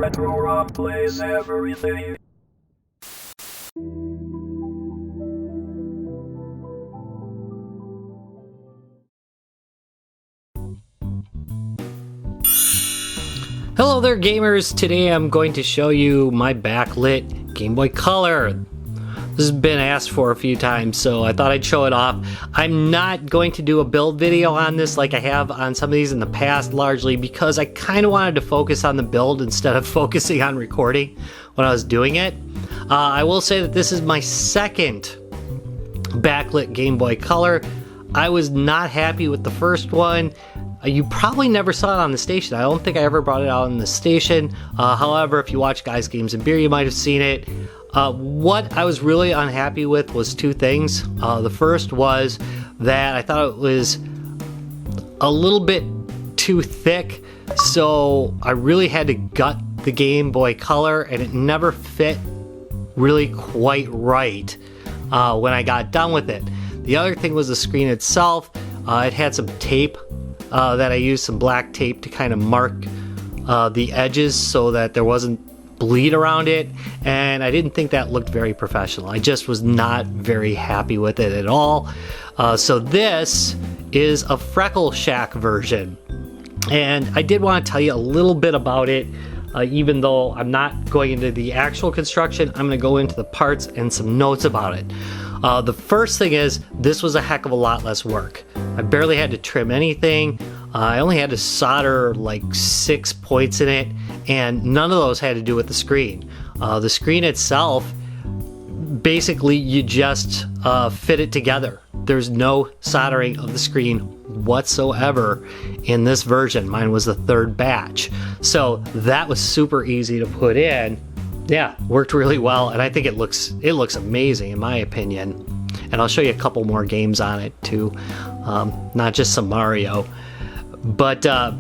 Retro Rock plays everything. Hello there gamers, today I'm going to show you my backlit Game Boy Color. This has been asked for a few times, so I thought I'd show it off. I'm not going to do a build video on this like I have on some of these in the past, largely because I kind of wanted to focus on the build instead of focusing on recording when I was doing it. I will say that this is my second backlit Game Boy Color. I was not happy with the first one. You probably never saw it on the station. I don't think I ever brought it out on the station. However, if you watch Guys, Games, and Beer, you might have seen it. What I was really unhappy with was two things. The first was that I thought it was a little bit too thick, so I really had to gut the Game Boy Color, and it never fit really quite right when I got done with it. The other thing was the screen itself. It had some tape that I used, some black tape to kind of mark the edges so that there wasn't bleed around it, and I didn't think that looked very professional. I just was not very happy with it at all. So this is a Freckleshack version, and I did want to tell you a little bit about it. Even though I'm not going into the actual construction, I'm going to go into the parts and some notes about it. The first thing is, this was a heck of a lot less work. I barely had to trim anything. I only had to solder like 6 points in it, and none of those had to do with the screen. The screen itself, basically you just fit it together. There's no soldering of the screen whatsoever in this version. Mine was the third batch. So that was super easy to put in. Yeah, worked really well, and I think it looks amazing in my opinion. And I'll show you a couple more games on it too, not just some Mario. But all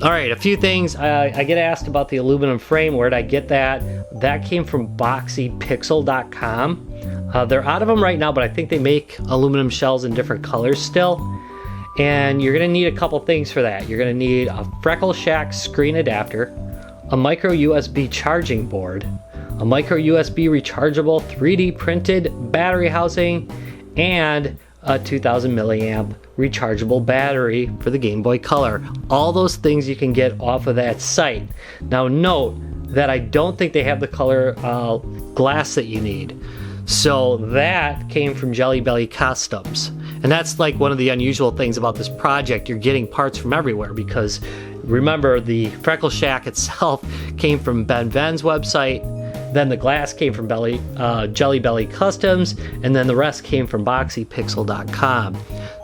right, a few things. I get asked about the aluminum frame. Where'd I get that? That came from boxypixel.com. They're out of them right now, but I think they make aluminum shells in different colors still. And you're gonna need a couple things for that. You're gonna need a Freckleshack screen adapter, a micro USB charging board, a micro USB rechargeable 3D printed battery housing, and a 2000 milliamp rechargeable battery for the Game Boy Color. All those things you can get off of that site. Now note that I don't think they have the color glass that you need. So that came from Jelly Belly Customs. And that's like one of the unusual things about this project. You're getting parts from everywhere because remember, the Freckleshack itself came from Benn Venn's website, then the glass came from Jelly Belly Customs, and then the rest came from boxypixel.com.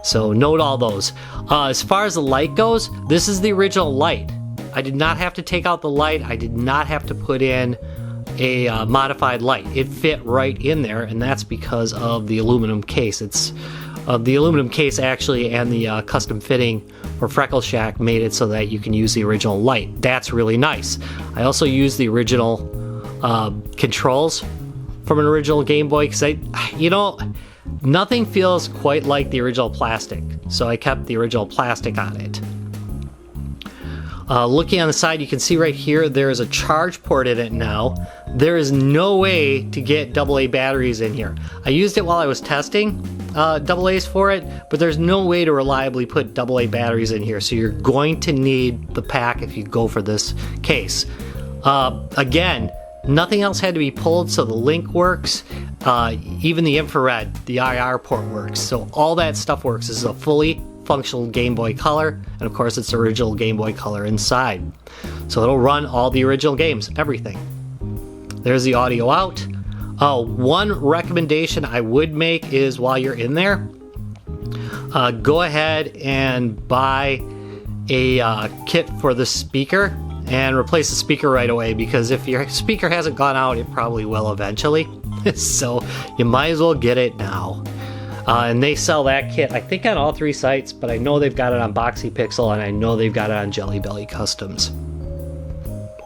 So note all those. As far as the light goes, this is the original light. I did not have to take out the light. I did not have to put in a modified light. It fit right in there, and that's because of the aluminum case. It's the aluminum case actually, and the custom fitting for Freckleshack made it so that you can use the original light. That's really nice. I also used the original controls from an original Game Boy because nothing feels quite like the original plastic, so I kept the original plastic on it. Looking on the side, you can see right here there is a charge port in it now. There is no way to get AA batteries in here. I used it while I was testing AA's for it, but there's no way to reliably put AA batteries in here, so you're going to need the pack if you go for this case. Again, nothing else had to be pulled, so the link works. Even the infrared, the IR port works, so all that stuff works. This is a fully functional Game Boy Color, and of course it's the original Game Boy Color inside. So it'll run all the original games, everything. There's the audio out. One recommendation I would make is while you're in there, go ahead and buy a kit for the speaker and replace the speaker right away, because if your speaker hasn't gone out, it probably will eventually. So you might as well get it now. And they sell that kit, I think, on all 3 sites, but I know they've got it on boxypixel, and I know they've got it on Jelly Belly Customs.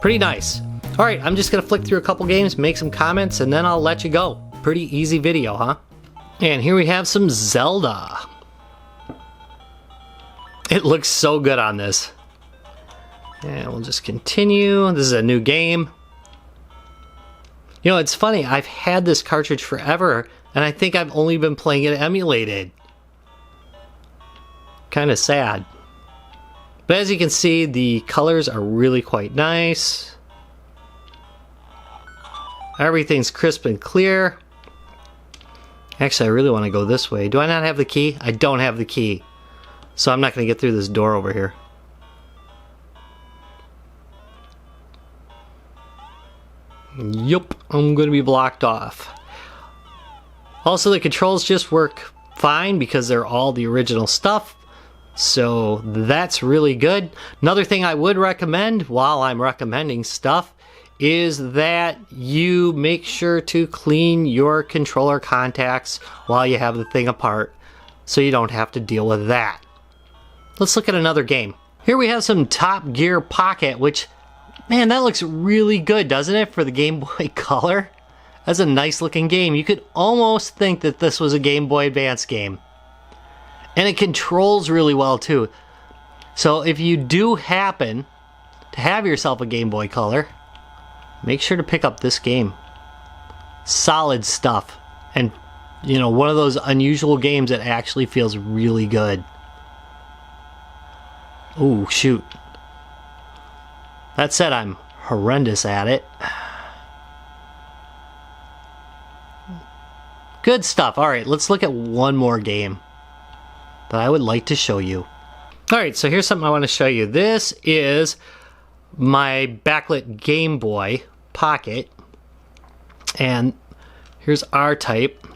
Pretty nice. All right, I'm just gonna flick through a couple games, make some comments, and then I'll let you go. Pretty easy video, huh? And here we have some Zelda. It looks so good on this. And we'll just continue. This is a new game. You know, it's funny, I've had this cartridge forever, and I think I've only been playing it emulated. Kind of sad. But as you can see, the colors are really quite nice. Everything's crisp and clear. Actually, I really want to go this way. Do I not have the key? I don't have the key. So I'm not going to get through this door over here. Yup, I'm going to be blocked off. Also, the controls just work fine because they're all the original stuff. So that's really good. Another thing I would recommend while I'm recommending stuff is that you make sure to clean your controller contacts while you have the thing apart so you don't have to deal with that. Let's look at another game. Here we have some Top Gear Pocket, which, man, that looks really good, doesn't it, for the Game Boy Color? That's a nice looking game. You could almost think that this was a Game Boy Advance game. And it controls really well too. So if you do happen to have yourself a Game Boy Color, make sure to pick up this game. Solid stuff. And, you know, one of those unusual games that actually feels really good. Ooh, shoot. That said, I'm horrendous at it. Good stuff. Alright, let's look at one more game that I would like to show you. Alright, so here's something I want to show you. This is my backlit Game Boy Pocket. And here's R-Type.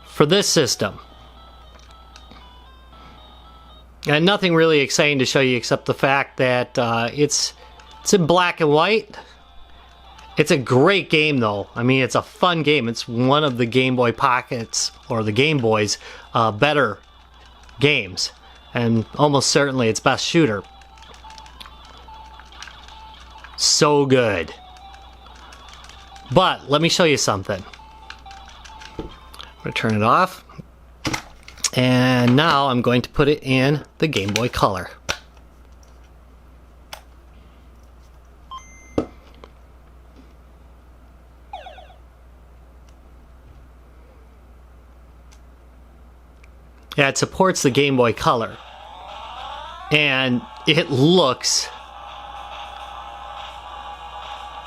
For this system. And nothing really exciting to show you except the fact that it's in black and white. It's a great game though. I mean, it's a fun game. It's one of the Game Boy Pockets, or the Game Boy's, better games. And almost certainly its best shooter. So good. But, let me show you something. I'm going to turn it off. And now I'm going to put it in the Game Boy Color. Yeah, it supports the Game Boy Color. And it looks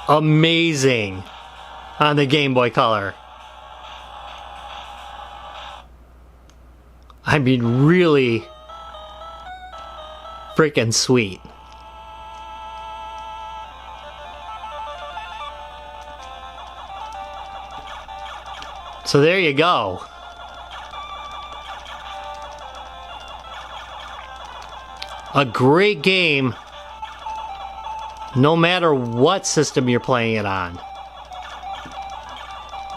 amazing on the Game Boy Color. I mean, really freaking sweet. So there you go. A great game, no matter what system you're playing it on.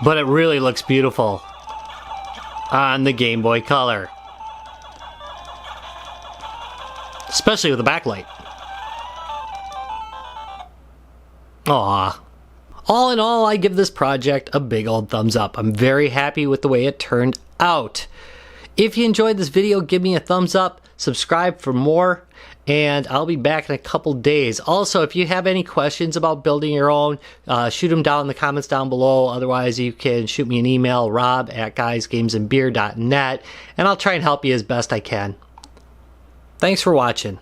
But it really looks beautiful on the Game Boy Color. Especially with the backlight. Aww. All in all, I give this project a big old thumbs up. I'm very happy with the way it turned out. If you enjoyed this video, give me a thumbs up, subscribe for more, and I'll be back in a couple days. Also, if you have any questions about building your own, shoot them down in the comments down below. Otherwise, you can shoot me an email, rob@guysgamesandbeer.net, and I'll try and help you as best I can. Thanks for watching.